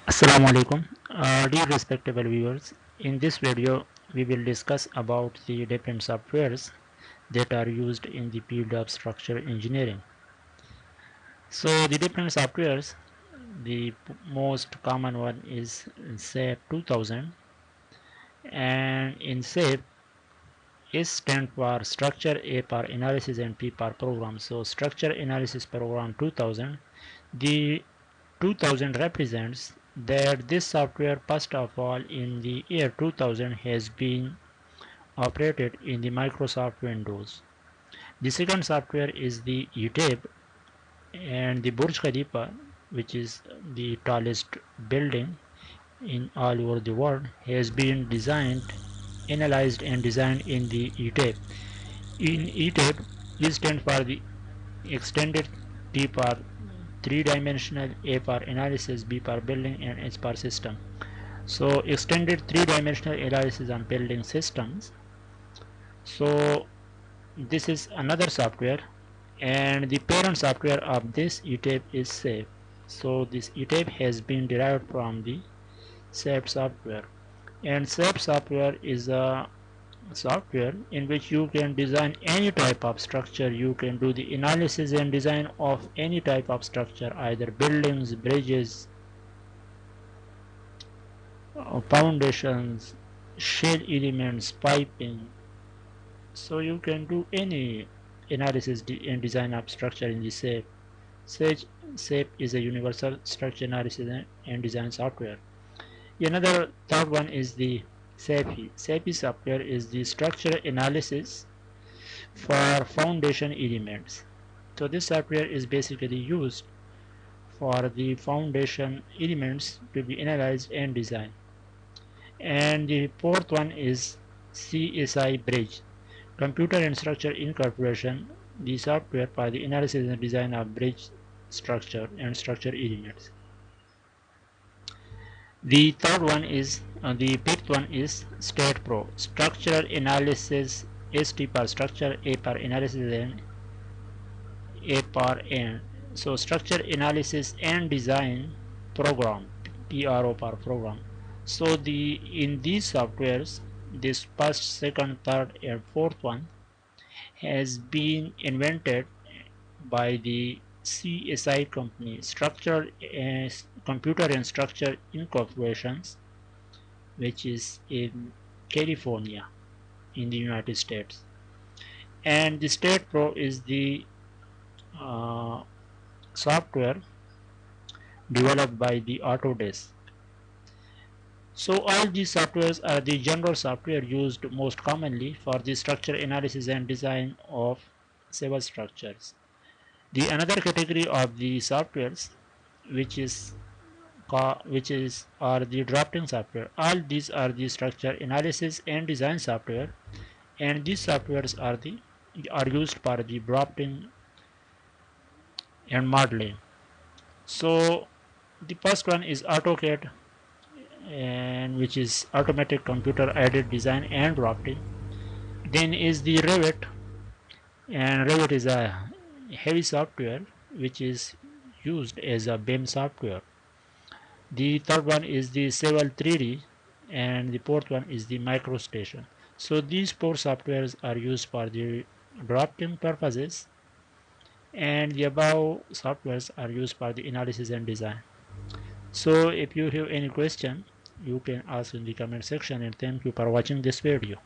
Assalamu alaikum, dear respectable viewers. In this video, we will discuss about the different softwares that are used in the field of structural engineering. So the different softwares, the most common one is SAP 2000, and in SAP, S stands for Structure, A for Analysis, and P for Program. So Structure Analysis Program 2000. The 2000 represents that this software first of all in the year 2000 has been operated in the Microsoft Windows. The second software is the UTAB, and the Burj Khalifa, which is the tallest building in all over the world, has been designed, analyzed and designed in the UTAB. In ETAB, E stands for the extended, T for three-dimensional, A for analysis, B for building, and H for system. So extended three-dimensional analysis on building systems. So this is another software, and the parent software of this UTAB is SAFE. So this UTAB has been derived from the SAFE software, and SAFE software is a software in which you can design any type of structure. You can do the analysis and design of any type of structure, either buildings, bridges, foundations, shell elements, piping. So you can do any analysis and design of structure in the SAFE. SAFE is a universal structure analysis and design software. Another third one is the SAFE. SAFE software is the structure analysis for foundation elements. So this software is basically used for the foundation elements to be analyzed and designed. And the fourth one is CSI Bridge, Computer and Structure Incorporation, the software for the analysis and design of bridge structure and structure elements. The fifth one is StatPro, Structural Analysis, ST for structure, A for analysis, and A for N. So structure analysis and design program, PRO for program. So in these softwares, this first, second, third, and fourth one has been invented by the CSI company, Structural Computer and Structure Incorporations, which is in California in the United States. And the StatPro is the uh, software developed by the Autodesk. So all these softwares are the general software used most commonly for the structure analysis and design of civil structures. The another category of the softwares, which is are the drafting software. All these are the structure analysis and design software, and these softwares are used for the drafting and modeling. So the first one is AutoCAD, and which is automatic computer aided design and drafting. Then is the Revit, and Revit is a heavy software which is used as a BIM software. The third one is the Civil 3D, and the fourth one is the MicroStation. So these four softwares are used for the drafting purposes, and the above softwares are used for the analysis and design. So if you have any question, you can ask in the comment section, and thank you for watching this video.